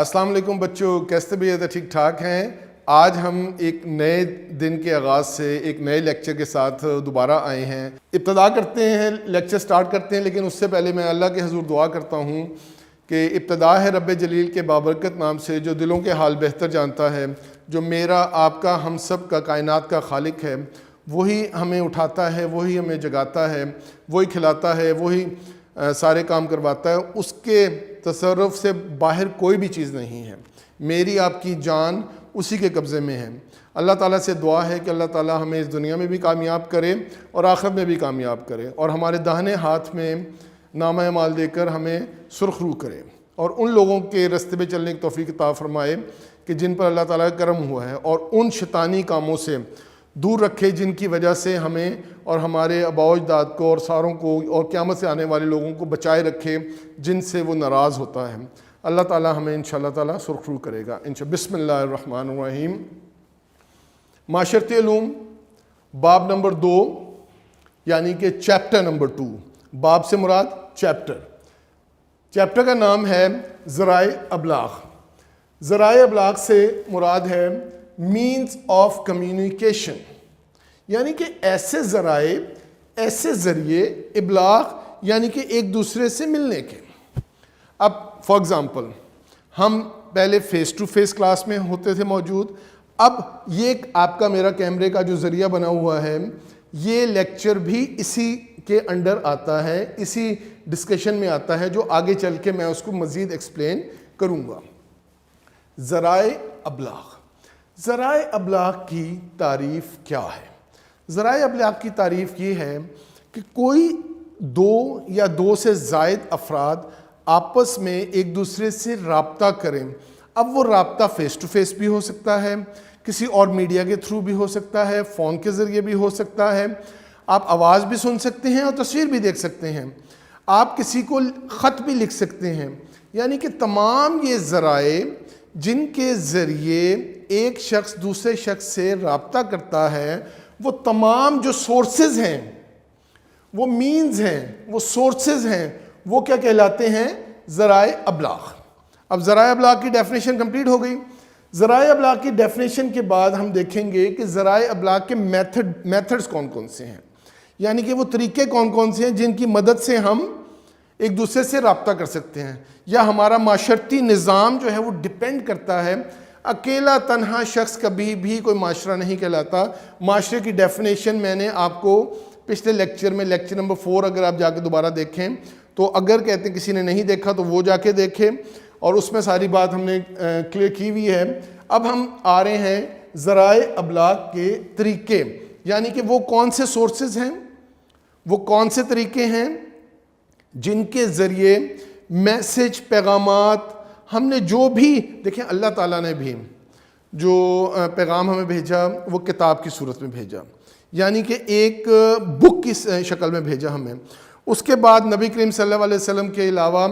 السلام علیکم بچوں، کیسے طبیعت ہے؟ ٹھیک ٹھاک ہیں؟ آج ہم ایک نئے دن کے آغاز سے ایک نئے لیکچر کے ساتھ دوبارہ آئے ہیں۔ ابتدا کرتے ہیں، لیکچر سٹارٹ کرتے ہیں، لیکن اس سے پہلے میں اللہ کے حضور دعا کرتا ہوں کہ ابتدا ہے رب جلیل کے بابرکت نام سے، جو دلوں کے حال بہتر جانتا ہے، جو میرا آپ کا ہم سب کا کائنات کا خالق ہے، وہی ہمیں اٹھاتا ہے، وہی ہمیں جگاتا ہے، وہی کھلاتا ہے، وہی سارے کام کرواتا ہے۔ اس کے تصرف سے باہر کوئی بھی چیز نہیں ہے۔ میری آپ کی جان اسی کے قبضے میں ہے۔ اللہ تعالیٰ سے دعا ہے کہ اللہ تعالیٰ ہمیں اس دنیا میں بھی کامیاب کرے اور آخرت میں بھی کامیاب کرے، اور ہمارے داہنے ہاتھ میں نامہ اعمال دے کر ہمیں سرخ رو کرے، اور ان لوگوں کے راستے پہ چلنے کی توفیق عطا فرمائے کہ جن پر اللہ تعالیٰ کا کرم ہوا ہے، اور ان شیطانی کاموں سے دور رکھے جن کی وجہ سے ہمیں اور ہمارے آباء و اجداد کو اور ساروں کو اور قیامت سے آنے والے لوگوں کو بچائے رکھے جن سے وہ ناراض ہوتا ہے۔ اللہ تعالیٰ ہمیں انشاءاللہ تعالیٰ سرخ رو کرے گا بسم اللہ الرحمن الرحیم۔ معاشرتی علوم باب نمبر 2، یعنی کہ چیپٹر نمبر 2۔ باب سے مراد چیپٹر کا نام ہے ذرائع ابلاغ۔ ذرائع ابلاغ سے مراد ہے مینز آف کمیونیکیشن، یعنی کہ ایسے ذرائع، ایسے ذریعے ابلاغ، یعنی کہ ایک دوسرے سے ملنے کے۔ اب فار ایگزامپل ہم پہلے فیس ٹو فیس کلاس میں ہوتے تھے موجود، اب یہ آپ کا میرا کیمرے کا جو ذریعہ بنا ہوا ہے، یہ لیکچر بھی اسی کے انڈر آتا ہے، اسی ڈسکشن میں آتا ہے، جو آگے چل کے میں اس کو مزید ایکسپلین کروں گا۔ ذرائع ابلاغ، ذرائع ابلاغ کی تعریف کیا ہے؟ ذرائع ابلاغ کی تعریف یہ ہے کہ کوئی دو یا دو سے زائد افراد آپس میں ایک دوسرے سے رابطہ کریں۔ اب وہ رابطہ فیس ٹو فیس بھی ہو سکتا ہے، کسی اور میڈیا کے تھرو بھی ہو سکتا ہے، فون کے ذریعے بھی ہو سکتا ہے، آپ آواز بھی سن سکتے ہیں اور تصویر بھی دیکھ سکتے ہیں، آپ کسی کو خط بھی لکھ سکتے ہیں۔ یعنی کہ تمام یہ ذرائع جن کے ذریعے ایک شخص دوسرے شخص سے رابطہ کرتا ہے، وہ تمام جو سورسز ہیں، وہ مینز ہیں، وہ سورسز ہیں، وہ کیا کہلاتے ہیں؟ ذرائع ابلاغ۔ اب ذرائع ابلاغ کی ڈیفینیشن کمپلیٹ ہو گئی۔ ذرائع ابلاغ کی ڈیفینیشن کے بعد ہم دیکھیں گے کہ ذرائع ابلاغ کے میتھڈز کون کون سے ہیں، یعنی کہ وہ طریقے کون کون سے ہیں جن کی مدد سے ہم ایک دوسرے سے رابطہ کر سکتے ہیں، یا ہمارا معاشرتی نظام جو ہے وہ ڈیپینڈ کرتا ہے۔ اکیلا تنہا شخص کبھی بھی کوئی معاشرہ نہیں کہلاتا۔ معاشرے کی ڈیفینیشن میں نے آپ کو پچھلے لیکچر میں، لیکچر نمبر 4 اگر آپ جا کے دوبارہ دیکھیں تو، اگر کہتے ہیں کسی نے نہیں دیکھا تو وہ جا کے دیکھیں، اور اس میں ساری بات ہم نے کلیئر کی ہوئی ہے۔ اب ہم آ رہے ہیں ذرائع ابلاغ کے طریقے، یعنی کہ وہ کون سے سورسز ہیں، وہ کون سے طریقے ہیں جن کے ذریعے میسج، پیغامات، ہم نے جو بھی دیکھیں اللہ تعالیٰ نے بھی جو پیغام ہمیں بھیجا وہ کتاب کی صورت میں بھیجا، یعنی کہ ایک بک کی شکل میں بھیجا ہمیں۔ اس کے بعد نبی کریم صلی اللہ علیہ وسلم کے علاوہ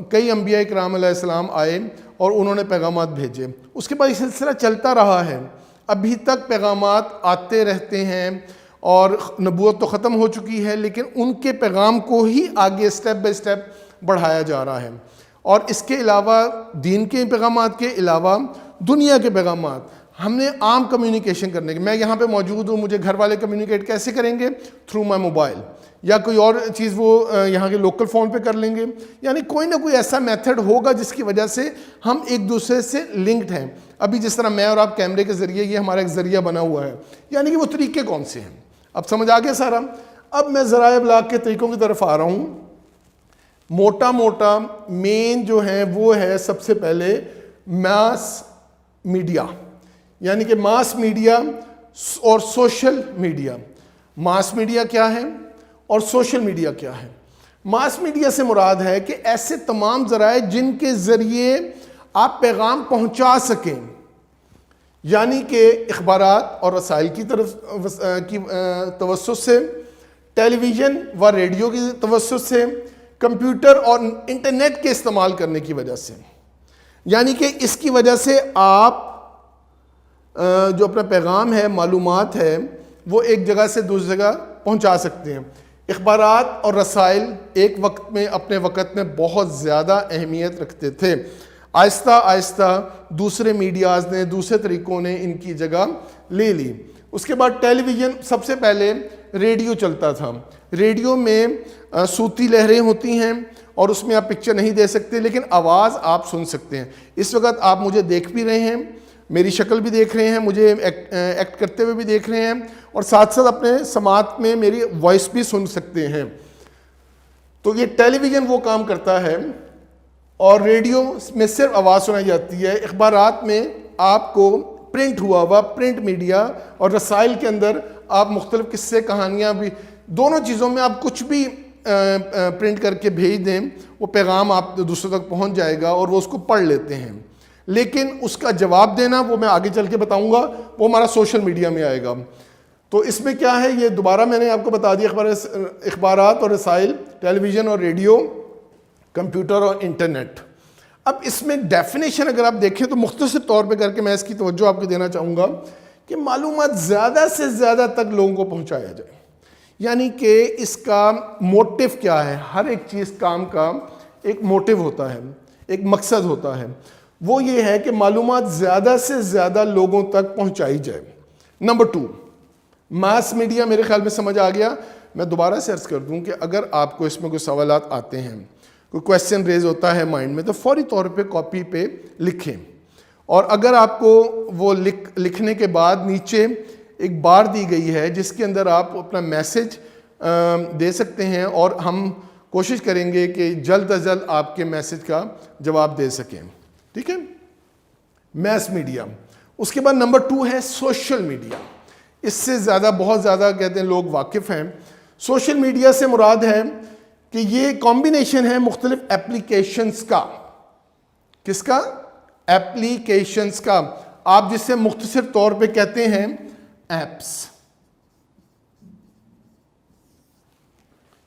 کئی انبیاء کرام علیہ السلام آئے اور انہوں نے پیغامات بھیجے۔ اس کے بعد یہ سلسلہ چلتا رہا ہے، ابھی تک پیغامات آتے رہتے ہیں، اور نبوت تو ختم ہو چکی ہے، لیکن ان کے پیغام کو ہی آگے سٹیپ بائی سٹیپ بڑھایا جا رہا ہے۔ اور اس کے علاوہ دین کے پیغامات کے علاوہ دنیا کے پیغامات ہم نے عام کمیونیکیشن کرنے کے، میں یہاں پہ موجود ہوں، مجھے گھر والے کمیونیکیٹ کیسے کریں گے؟ تھرو مائی موبائل، یا کوئی اور چیز وہ یہاں کے لوکل فون پہ کر لیں گے، یعنی کوئی نہ کوئی ایسا میتھڈ ہوگا جس کی وجہ سے ہم ایک دوسرے سے لنکڈ ہیں۔ ابھی جس طرح میں اور آپ کیمرے کے ذریعے، یہ ہمارا ایک ذریعہ بنا ہوا ہے، یعنی کہ وہ طریقے کون سے ہیں۔ اب سمجھ آ گیا سارا؟ اب میں ذرائع ابلاغ کے طریقوں کی طرف آ رہا ہوں۔ موٹا مین جو ہے وہ ہے سب سے پہلے ماس میڈیا، یعنی کہ ماس میڈیا اور سوشل میڈیا۔ ماس میڈیا کیا ہے اور سوشل میڈیا کیا ہے؟ ماس میڈیا سے مراد ہے کہ ایسے تمام ذرائع جن کے ذریعے آپ پیغام پہنچا سکیں، یعنی کہ اخبارات اور رسائل کی توسط سے، ٹیلی ویژن و ریڈیو کی توسط سے، کمپیوٹر اور انٹرنیٹ کے استعمال کرنے کی وجہ سے، یعنی کہ اس کی وجہ سے آپ جو اپنا پیغام ہے، معلومات ہے، وہ ایک جگہ سے دوسری جگہ پہنچا سکتے ہیں۔ اخبارات اور رسائل ایک وقت میں، اپنے وقت میں بہت زیادہ اہمیت رکھتے تھے۔ آہستہ آہستہ دوسرے میڈیاز نے, دوسرے طریقوں نے ان کی جگہ لے لی. اس کے بعد ٹیلی ویژن, سب سے پہلے ریڈیو چلتا تھا. ریڈیو میں صوتی لہریں ہوتی ہیں اور اس میں آپ پکچر نہیں دے سکتے لیکن آواز آپ سن سکتے ہیں. اس وقت آپ مجھے دیکھ بھی رہے ہیں, میری شکل بھی دیکھ رہے ہیں, مجھے ایکٹ کرتے ہوئے بھی دیکھ رہے ہیں, اور ساتھ ساتھ اپنے سماعت میں میری وائس بھی سن سکتے ہیں. تو یہ ٹیلی ویژن وہ کام کرتا ہے, اور ریڈیو میں صرف آواز سنائی جاتی ہے. اخبارات میں آپ کو پرنٹ ہوا ہوا پرنٹ میڈیا اور رسائل کے اندر آپ مختلف قصے, کہانیاں بھی, دونوں چیزوں میں آپ کچھ بھی پرنٹ کر کے بھیج دیں, وہ پیغام آپ دوسروں تک پہنچ جائے گا اور وہ اس کو پڑھ لیتے ہیں. لیکن اس کا جواب دینا وہ میں آگے چل کے بتاؤں گا, وہ ہمارا سوشل میڈیا میں آئے گا. تو اس میں کیا ہے, یہ دوبارہ میں نے آپ کو بتا دیا, اخبارات اور رسائل, ٹیلی ویژن اور ریڈیو, کمپیوٹر اور انٹرنیٹ. اب اس میں ڈیفینیشن اگر آپ دیکھیں تو مختصر طور پہ کر کے میں اس کی توجہ آپ کو دینا چاہوں گا کہ معلومات زیادہ سے زیادہ تک لوگوں کو پہنچایا جائے. یعنی کہ اس کا موٹیو کیا ہے, ہر ایک چیز کام کا ایک موٹیو ہوتا ہے, ایک مقصد ہوتا ہے, وہ یہ ہے کہ معلومات زیادہ سے زیادہ لوگوں تک پہنچائی جائے. Number 2, mass media. میرے خیال میں سمجھ آ گیا. میں دوبارہ سے عرض کر دوں کہ اگر آپ کو اس میں کوئی سوالات آتے ہیں, کوئی کویسچن ریز ہوتا ہے مائنڈ میں, تو فوری طور پہ کاپی پہ لکھیں, اور اگر آپ کو وہ لکھنے کے بعد نیچے ایک بار دی گئی ہے جس کے اندر آپ اپنا میسج دے سکتے ہیں, اور ہم کوشش کریں گے کہ جلد از جلد آپ کے میسج کا جواب دے سکیں. ٹھیک ہے, میس میڈیا. اس کے بعد نمبر 2 ہے سوشل میڈیا. اس سے زیادہ, بہت زیادہ کہتے ہیں لوگ واقف ہیں. سوشل میڈیا سے مراد ہے کہ یہ کمبینیشن ہے مختلف ایپلیکیشنز کا. کس کا؟ ایپلیکیشنز کا. آپ جس سے مختصر طور پہ کہتے ہیں ایپس.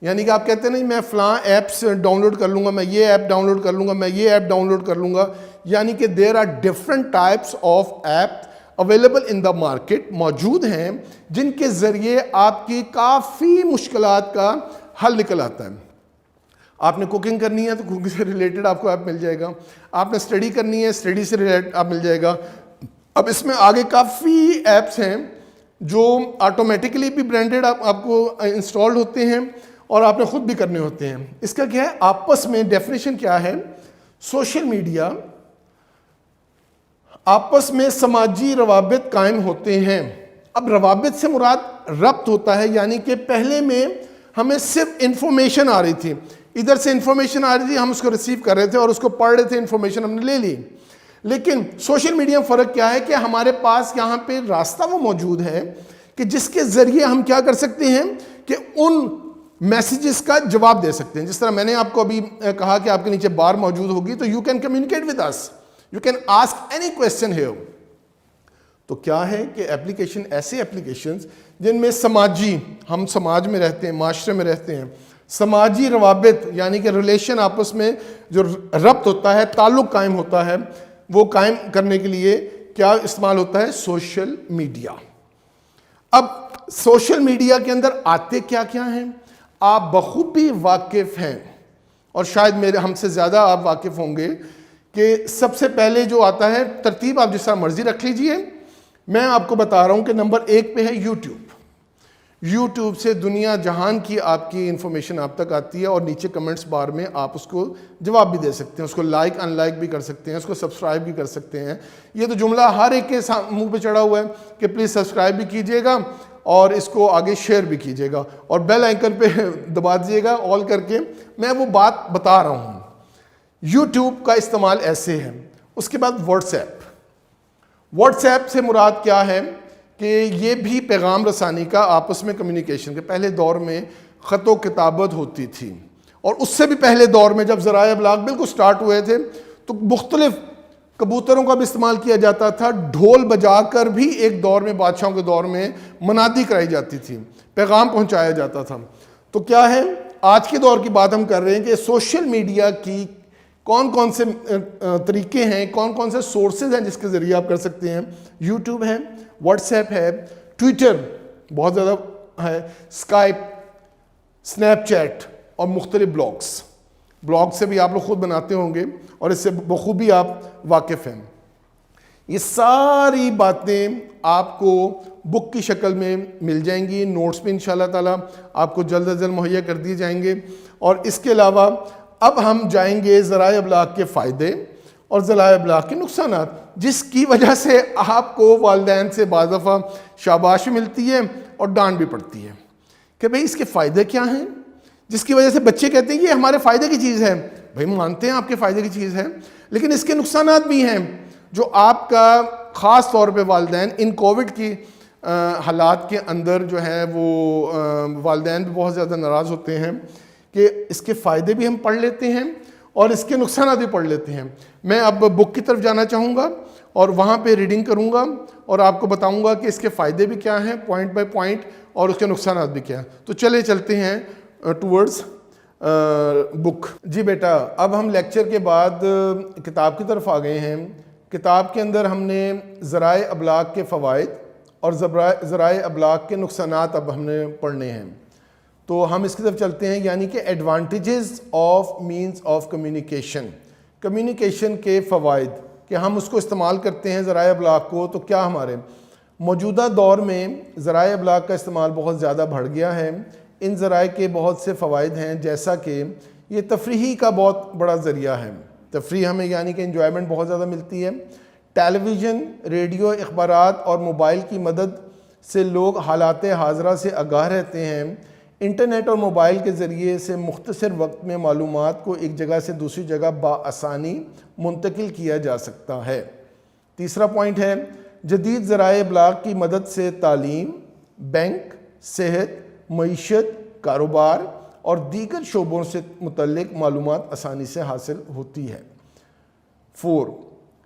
یعنی کہ آپ کہتے ہیں نہیں میں فلاں ایپس ڈاؤن لوڈ کر لوں گا, میں یہ ایپ ڈاؤن لوڈ کر لوں گا, میں یہ ایپ ڈاؤن لوڈ کر لوں گا. یعنی کہ there are different types of app available in the market, موجود ہیں جن کے ذریعے آپ کی کافی مشکلات کا حل نکل آتا ہے. آپ نے کوکنگ کرنی ہے تو کوکنگ سے ریلیٹڈ آپ کو ایپ مل جائے گا. آپ نے اسٹڈی کرنی ہے, اسٹڈی سے ریلیٹڈ آپ مل جائے گا. اب اس میں آگے کافی ایپس ہیں جو آٹومیٹکلی بھی برانڈڈ آپ کو انسٹالڈ ہوتے ہیں اور آپ نے خود بھی کرنے ہوتے ہیں. اس کا کیا ہے, آپس میں ڈیفینیشن کیا ہے, سوشل میڈیا آپس میں سماجی روابط قائم ہوتے ہیں. اب روابط سے مراد ربط ہوتا ہے, یعنی کہ پہلے میں ہمیں صرف انفارمیشن آ رہی تھی, ادھر سے انفارمیشن آ رہی تھی, ہم اس کو ریسیو کر رہے تھے اور اس کو پڑھ رہے تھے, انفارمیشن ہم نے لے لی. لیکن سوشل میڈیا میں فرق کیا ہے کہ ہمارے پاس یہاں پہ راستہ وہ موجود ہے کہ جس کے ذریعے ہم کیا کر سکتے ہیں کہ ان میسیجز کا جواب دے سکتے ہیں. جس طرح میں نے آپ کو ابھی کہا کہ آپ کے نیچے بار موجود ہوگی, تو you can communicate with us, you can ask any question here. تو کیا ہے کہ ایپلیکیشن, ایسے ایپلیکیشنز جن میں سماجی, ہم سماج میں رہتے ہیں, معاشرے میں رہتے ہیں, سماجی روابط یعنی کہ ریلیشن, آپس میں جو ربط ہوتا ہے, تعلق قائم ہوتا ہے, وہ قائم کرنے کے لیے کیا استعمال ہوتا ہے, سوشل میڈیا. اب سوشل میڈیا کے اندر آتے کیا کیا ہیں آپ بخوبی واقف ہیں, اور شاید میرے ہم سے زیادہ آپ واقف ہوں گے کہ سب سے پہلے جو آتا ہے, ترتیب آپ جس طرح مرضی رکھ لیجئے, میں آپ کو بتا رہا ہوں کہ نمبر 1 پہ ہے یوٹیوب. یوٹیوب سے دنیا جہان کی آپ کی انفارمیشن آپ تک آتی ہے, اور نیچے کمنٹس بار میں آپ اس کو جواب بھی دے سکتے ہیں, اس کو لائک ان لائک بھی کر سکتے ہیں, اس کو سبسکرائب بھی کر سکتے ہیں. یہ تو جملہ ہر ایک کے منہ پہ چڑھا ہوا ہے کہ پلیز سبسکرائب بھی کیجیے گا اور اس کو آگے شیئر بھی کیجیے گا, اور بیل آئیکن پہ دبا دیجیے گا آل کر کے. میں وہ بات بتا رہا ہوں. یوٹیوب کا استعمال ایسے ہے. اس کے بعد واٹس ایپ. واٹس ایپ سے مراد کیا ہے کہ یہ بھی پیغام رسانی کا, آپس میں کمیونیکیشن کے. پہلے دور میں خط و کتابت ہوتی تھی, اور اس سے بھی پہلے دور میں جب ذرائع ابلاغ بالکل سٹارٹ ہوئے تھے تو مختلف کبوتروں کا بھی استعمال کیا جاتا تھا. ڈھول بجا کر بھی ایک دور میں, بادشاہوں کے دور میں منادی کرائی جاتی تھی, پیغام پہنچایا جاتا تھا. تو کیا ہے, آج کے دور کی بات ہم کر رہے ہیں کہ سوشل میڈیا کی کون کون سے طریقے ہیں, کون کون سے سورسز ہیں جس کے ذریعے آپ کر سکتے ہیں. یوٹیوب ہے, واٹس ایپ ہے, ٹویٹر بہت زیادہ ہے, اسکائپ, اسنیپ چیٹ اور مختلف بلاگس. بلاگ سے بھی آپ لوگ خود بناتے ہوں گے اور اس سے بخوبی آپ واقف ہیں. یہ ساری باتیں آپ کو بک کی شکل میں مل جائیں گی, نوٹس بھی انشاءاللہ تعالیٰ آپ کو جلد از جلد مہیا کر دیے جائیں گے. اور اس کے علاوہ اب ہم جائیں گے ذرائع ابلاغ کے فائدے اور ذرائع ابلاغ کے نقصانات, جس کی وجہ سے آپ کو والدین سے بعض دفعہ شاباشی ملتی ہے اور ڈانٹ بھی پڑتی ہے کہ بھئی اس کے فائدے کیا ہیں, جس کی وجہ سے بچے کہتے ہیں یہ ہمارے فائدے کی چیز ہے. بھئی مانتے ہیں آپ کے فائدے کی چیز ہے, لیکن اس کے نقصانات بھی ہیں جو آپ کا خاص طور پہ والدین ان کووڈ کی حالات کے اندر جو ہے وہ والدین بھی بہت زیادہ ناراض ہوتے ہیں کہ اس کے فائدے بھی ہم پڑھ لیتے ہیں اور اس کے نقصانات بھی پڑھ لیتے ہیں. میں اب بک کی طرف جانا چاہوں گا اور وہاں پہ ریڈنگ کروں گا اور آپ کو بتاؤں گا کہ اس کے فائدے بھی کیا ہیں پوائنٹ بائی پوائنٹ اور اس کے نقصانات بھی کیا ہیں. تو چلتے ہیں ٹورڈز بک. جی بیٹا, اب ہم لیکچر کے بعد کتاب کی طرف آ گئے ہیں. کتاب کے اندر ہم نے ذرائع ابلاغ کے فوائد اور ذرائع ابلاغ کے نقصانات اب ہم نے پڑھنے ہیں. تو ہم اس کی طرف چلتے ہیں, یعنی کہ advantages of means of communication, communication کے فوائد, کہ ہم اس کو استعمال کرتے ہیں ذرائع ابلاغ کو تو کیا ہمارے موجودہ دور میں ذرائع ابلاغ کا استعمال بہت زیادہ بڑھ گیا ہے. ان ذرائع کے بہت سے فوائد ہیں, جیسا کہ یہ تفریحی کا بہت بڑا ذریعہ ہے. تفریح ہمیں یعنی کہ انجوائمنٹ بہت زیادہ ملتی ہے. ٹیلی ویژن, ریڈیو, اخبارات اور موبائل کی مدد سے لوگ حالات حاضرہ سے آگاہ رہتے ہیں. انٹرنیٹ اور موبائل کے ذریعے سے مختصر وقت میں معلومات کو ایک جگہ سے دوسری جگہ بآسانی منتقل کیا جا سکتا ہے. تیسرا پوائنٹ ہے, جدید ذرائع ابلاغ کی مدد سے تعلیم, بینک, صحت, معیشت, کاروبار اور دیگر شعبوں سے متعلق معلومات آسانی سے حاصل ہوتی ہے. 4,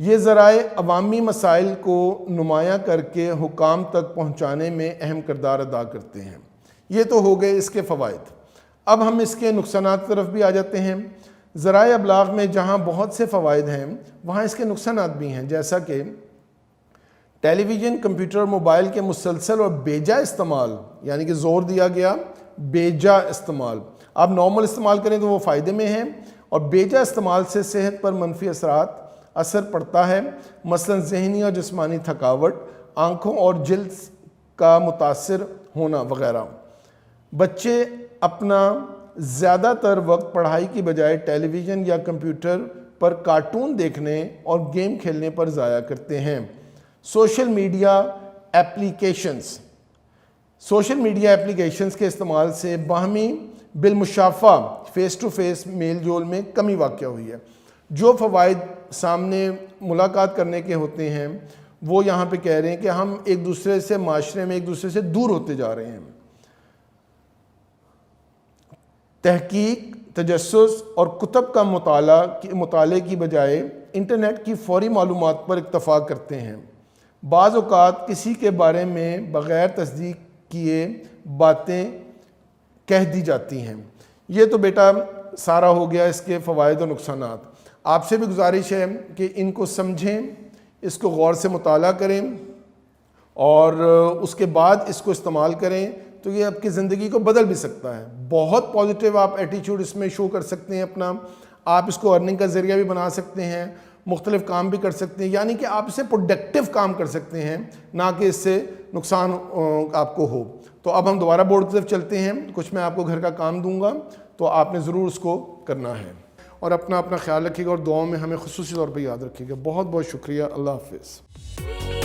یہ ذرائع عوامی مسائل کو نمایاں کر کے حکام تک پہنچانے میں اہم کردار ادا کرتے ہیں. یہ تو ہو گئے اس کے فوائد. اب ہم اس کے نقصانات طرف بھی آ جاتے ہیں. ذرائع ابلاغ میں جہاں بہت سے فوائد ہیں وہاں اس کے نقصانات بھی ہیں, جیسا کہ ٹیلی ویژن, کمپیوٹر اور موبائل کے مسلسل اور بیجا استعمال, یعنی کہ زور دیا گیا بیجا استعمال. آپ نارمل استعمال کریں تو وہ فائدے میں ہیں, اور بیجا استعمال سے صحت پر منفی اثر پڑتا ہے, مثلا ذہنی اور جسمانی تھکاوٹ, آنکھوں اور جلد کا متاثر ہونا وغیرہ. بچے اپنا زیادہ تر وقت پڑھائی کی بجائے ٹیلی ویژن یا کمپیوٹر پر کارٹون دیکھنے اور گیم کھیلنے پر ضائع کرتے ہیں. سوشل میڈیا ایپلیکیشنز کے استعمال سے باہمی بالمشافہ فیس ٹو فیس میل جول میں کمی واقع ہوئی ہے. جو فوائد سامنے ملاقات کرنے کے ہوتے ہیں وہ یہاں پہ کہہ رہے ہیں کہ ہم ایک دوسرے سے معاشرے میں ایک دوسرے سے دور ہوتے جا رہے ہیں. تحقیق, تجسس اور کتب کا مطالعے کی بجائے انٹرنیٹ کی فوری معلومات پر اکتفا کرتے ہیں. بعض اوقات کسی کے بارے میں بغیر تصدیق کیے باتیں کہہ دی جاتی ہیں. یہ تو بیٹا سارا ہو گیا اس کے فوائد و نقصانات. آپ سے بھی گزارش ہے کہ ان کو سمجھیں, اس کو غور سے مطالعہ کریں اور اس کے بعد اس کو استعمال کریں, تو یہ آپ کی زندگی کو بدل بھی سکتا ہے. بہت پازیٹیو آپ ایٹیچیوڈ اس میں شو کر سکتے ہیں اپنا. آپ اس کو ارننگ کا ذریعہ بھی بنا سکتے ہیں, مختلف کام بھی کر سکتے ہیں, یعنی کہ آپ اسے پروڈکٹیو کام کر سکتے ہیں, نہ کہ اس سے نقصان آپ کو ہو. تو اب ہم دوبارہ بورڈ کی طرف چلتے ہیں. کچھ میں آپ کو گھر کا کام دوں گا تو آپ نے ضرور اس کو کرنا ہے, اور اپنا خیال رکھیے گا اور دعاؤں میں ہمیں خصوصی طور پہ یاد رکھیے گا. بہت بہت شکریہ. اللہ حافظ.